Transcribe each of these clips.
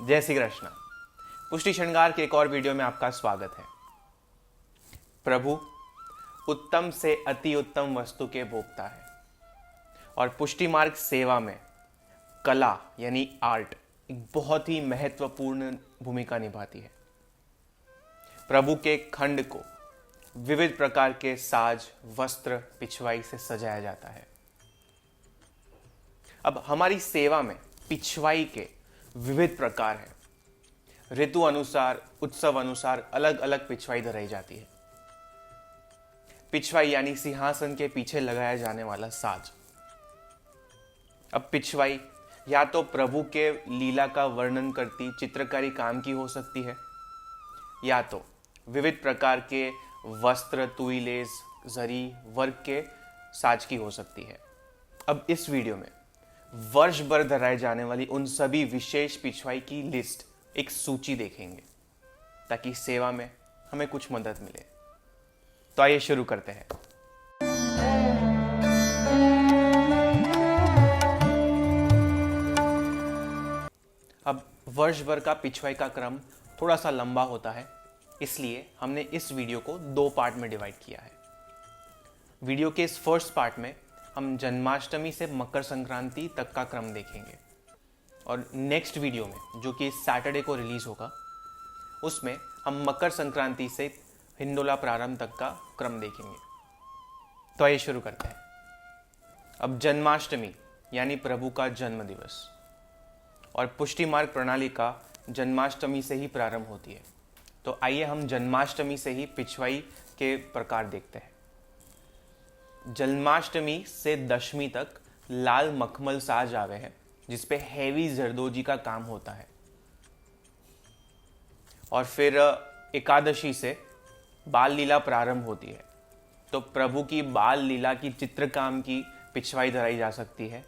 जय श्री कृष्ण। पुष्टि श्रृंगार के एक और वीडियो में आपका स्वागत है। प्रभु उत्तम से अति उत्तम वस्तु के भोक्ता है और पुष्टि मार्ग सेवा में कला यानी आर्ट एक बहुत ही महत्वपूर्ण भूमिका निभाती है। प्रभु के खंड को विविध प्रकार के साज, वस्त्र, पिछवाई से सजाया जाता है। अब हमारी सेवा में पिछवाई के विविध प्रकार हैं। ऋतु अनुसार, उत्सव अनुसार अलग अलग पिछवाई धराई जाती है। पिछवाई यानी सिंहासन के पीछे लगाया जाने वाला साज। अब पिछवाई या तो प्रभु के लीला का वर्णन करती चित्रकारी काम की हो सकती है, या तो विविध प्रकार के वस्त्र, तुईलेस, जरी, वर्क के साज की हो सकती है। अब इस वीडियो में वर्ष भर धराए जाने वाली उन सभी विशेष पिछवाई की लिस्ट, एक सूची देखेंगे ताकि सेवा में हमें कुछ मदद मिले। तो आइए शुरू करते हैं। अब वर्ष भर का पिछवाई का क्रम थोड़ा सा लंबा होता है, इसलिए हमने इस वीडियो को 2 पार्ट में डिवाइड किया है। वीडियो के इस फर्स्ट पार्ट में हम जन्माष्टमी से मकर संक्रांति तक का क्रम देखेंगे और नेक्स्ट वीडियो में, जो कि सैटरडे को रिलीज होगा, उसमें हम मकर संक्रांति से हिंडोला प्रारंभ तक का क्रम देखेंगे। तो आइए शुरू करते हैं। अब जन्माष्टमी यानी प्रभु का जन्म दिवस और पुष्टि मार्ग प्रणाली का जन्माष्टमी से ही प्रारंभ होती है। तो आइए हम जन्माष्टमी से ही पिछवाई के प्रकार देखते हैं। जन्माष्टमी से दशमी तक लाल मखमल साज आवे हैं, जिसपे हैवी जरदोजी का काम होता है। और फिर एकादशी से बाल लीला प्रारंभ होती है। तो प्रभु की बाल लीला की चित्रकाम की पिछवाई धराई जा सकती है,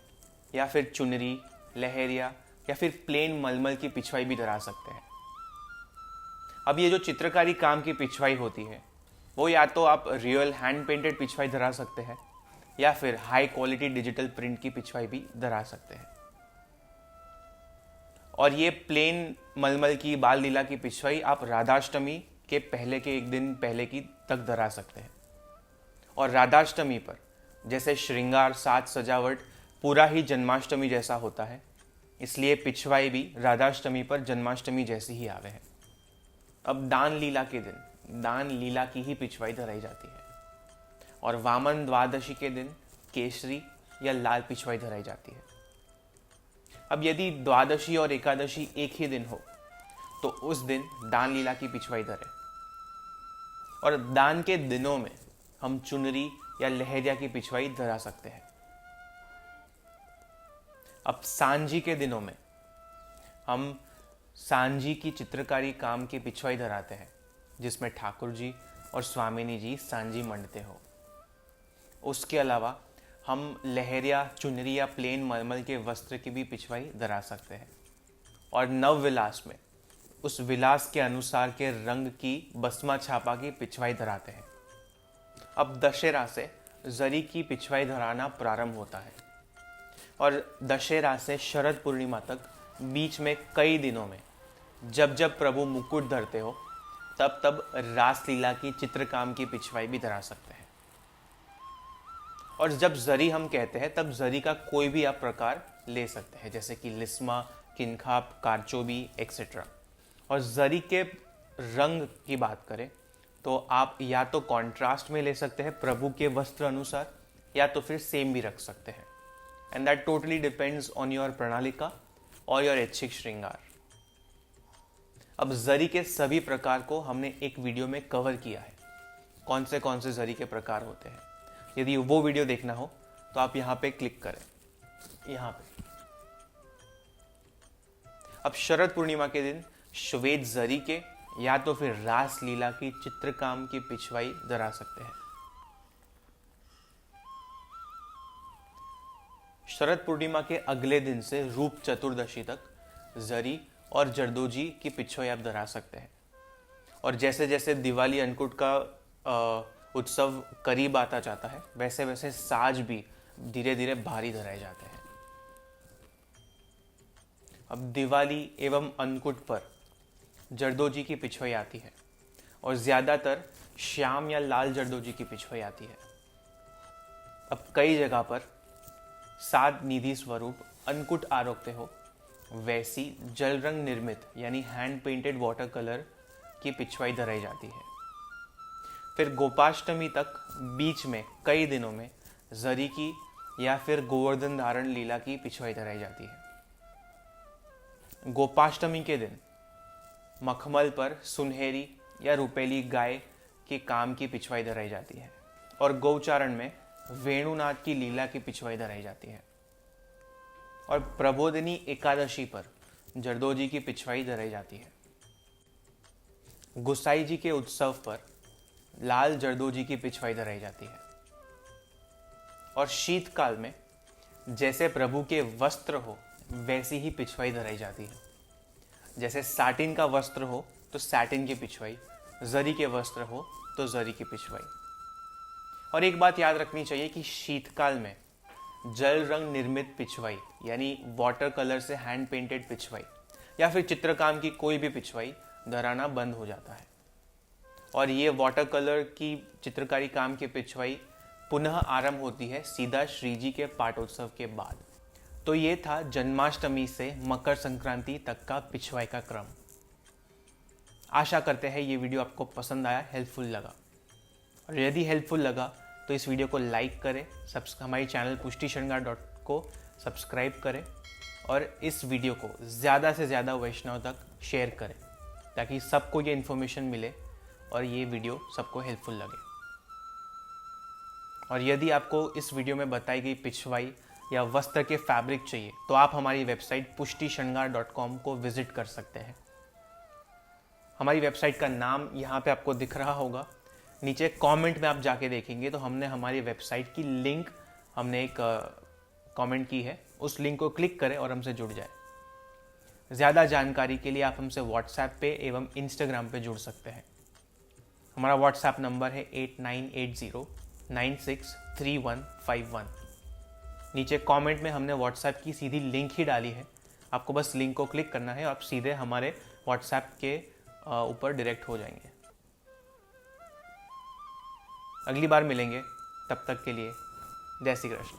या फिर चुनरी, लहरिया या फिर प्लेन मलमल की पिछवाई भी धरा सकते हैं। अब ये जो चित्रकारी काम की पिछवाई होती है, वो या तो आप रियल हैंड पेंटेड पिछवाई धरा सकते हैं, या फिर हाई क्वालिटी डिजिटल प्रिंट की पिछवाई भी धरा सकते हैं। और ये प्लेन मलमल की बाल लीला की पिछवाई आप राधाष्टमी के पहले के एक दिन पहले की तक धरा सकते हैं। और राधाष्टमी पर जैसे श्रृंगार, साज, सजावट पूरा ही जन्माष्टमी जैसा होता है, इसलिए पिछवाई भी राधाष्टमी पर जन्माष्टमी जैसी ही आवे है। अब दान लीला के दिन दान लीला की ही पिछवाई धराई जाती है और वामन द्वादशी के दिन केसरी या लाल पिछवाई धराई जाती है। अब यदि द्वादशी और एकादशी एक ही दिन हो तो उस दिन दान लीला की पिछवाई धरे। और दान के दिनों में हम चुनरी या लहरिया की पिछवाई धरा सकते हैं। अब सांझी के दिनों में हम सांझी की चित्रकारी काम की पिछवाई धराते हैं, जिसमें ठाकुर जी और स्वामिनी जी सांझी मंडते हो। उसके अलावा हम लहरिया, चुनरी या प्लेन मलमल के वस्त्र की भी पिछवाई धरा सकते हैं। और नव विलास में उस विलास के अनुसार के रंग की बसमा छापा की पिछवाई धराते हैं। अब दशहरा से जरी की पिछवाई धराना प्रारंभ होता है और दशहरा से शरद पूर्णिमा तक बीच में कई दिनों में जब जब प्रभु मुकुट धरते हो, तब तब रासलीला की चित्रकाम की पिछवाई भी धरा सकते हैं। और जब जरी हम कहते हैं, तब जरी का कोई भी आप प्रकार ले सकते हैं, जैसे कि लिस्मा, किनखाप, कारचोबी एक्सेट्रा। और जरी के रंग की बात करें तो आप या तो कॉन्ट्रास्ट में ले सकते हैं प्रभु के वस्त्र अनुसार, या तो फिर सेम भी रख सकते हैं। And that totally depends on your प्रणालिका और योर ऐच्छिक श्रृंगार। अब जरी के सभी प्रकार को हमने एक वीडियो में कवर किया है, कौन से जरी के प्रकार होते हैं। यदि वो वीडियो देखना हो तो आप यहाँ पे क्लिक करें, यहाँ पे। अब शरद पूर्णिमा के दिन श्वेत जरी के या तो फिर रास लीला की चित्रकाम की पिछवाई धरा सकते हैं। शरद पूर्णिमा के अगले दिन से रूप चतुर्दशी तक जरी और जरदोजी की पिछवाई आप धरा सकते हैं। और जैसे जैसे दिवाली अन्नकूट का उत्सव करीब आता जाता है, वैसे वैसे साज भी धीरे धीरे भारी धराए जाते हैं। अब दिवाली एवं अन्नकूट पर जरदोजी की पिछवाई आती है और ज़्यादातर श्याम या लाल जरदोजी की पिछवाई आती है। अब कई जगह पर सात निधि स्वरूप अन्नकूट आरोग्य हो, वैसी जल रंग निर्मित यानी हैंड पेंटेड वाटर कलर की पिछवाई धराई जाती है। फिर गोपाष्टमी तक बीच में कई दिनों में जरी की या फिर गोवर्धन धारण लीला की पिछवाई धराई जाती है। गोपाष्टमी के दिन मखमल पर सुनहरी या रुपेली गाय के काम की पिछवाई धराई जाती है और गौचारण में वेणुनाथ की लीला की पिछवाई धराई जाती है। और प्रबोधिनी एकादशी पर जरदोजी की पिछवाई धराई जाती है। गुसाई जी के उत्सव पर लाल जरदोजी की पिछवाई धराई जाती है। और शीतकाल में जैसे प्रभु के वस्त्र हो वैसी ही पिछवाई धराई जाती है। जैसे साटिन का वस्त्र हो तो सैटिन की पिछवाई, जरी के वस्त्र हो तो जरी की पिछवाई। और एक बात याद रखनी चाहिए कि शीतकाल में जल रंग निर्मित पिछवाई यानी वाटर कलर से हैंड पेंटेड पिछवाई या फिर चित्रकाम की कोई भी पिछवाई धराना बंद हो जाता है। और ये वाटर कलर की चित्रकारी काम की पिछवाई पुनः आरंभ होती है सीधा श्रीजी के पाटोत्सव के बाद। तो ये था जन्माष्टमी से मकर संक्रांति तक का पिछवाई का क्रम। आशा करते हैं ये वीडियो आपको पसंद आया, हेल्पफुल लगा। और यदि हेल्पफुल लगा तो इस वीडियो को लाइक करें, हमारी चैनल पुष्टिशृंगार को सब्सक्राइब करें और इस वीडियो को ज़्यादा से ज़्यादा वैष्णव तक शेयर करें ताकि सबको ये इन्फॉर्मेशन मिले और ये वीडियो सबको हेल्पफुल लगे। और यदि आपको इस वीडियो में बताई गई पिछवाई या वस्त्र के फैब्रिक चाहिए तो आप हमारी वेबसाइट pushtishrinagar.com को विजिट कर सकते हैं। हमारी वेबसाइट का नाम यहाँ पे आपको दिख रहा होगा, नीचे कमेंट में आप जाके देखेंगे तो हमने हमारी वेबसाइट की लिंक हमने एक कमेंट की है, उस लिंक को क्लिक करें और हमसे जुड़ जाए। ज़्यादा जानकारी के लिए आप हमसे व्हाट्सएप पे एवं इंस्टाग्राम पे जुड़ सकते हैं। हमारा व्हाट्सएप नंबर है 8980963151। नीचे कमेंट में हमने व्हाट्सएप की सीधी लिंक ही डाली है, आपको बस लिंक को क्लिक करना है, आप सीधे हमारे व्हाट्सएप के ऊपर डायरेक्ट हो जाएंगे। अगली बार मिलेंगे, तब तक के लिए जय श्री कृष्ण।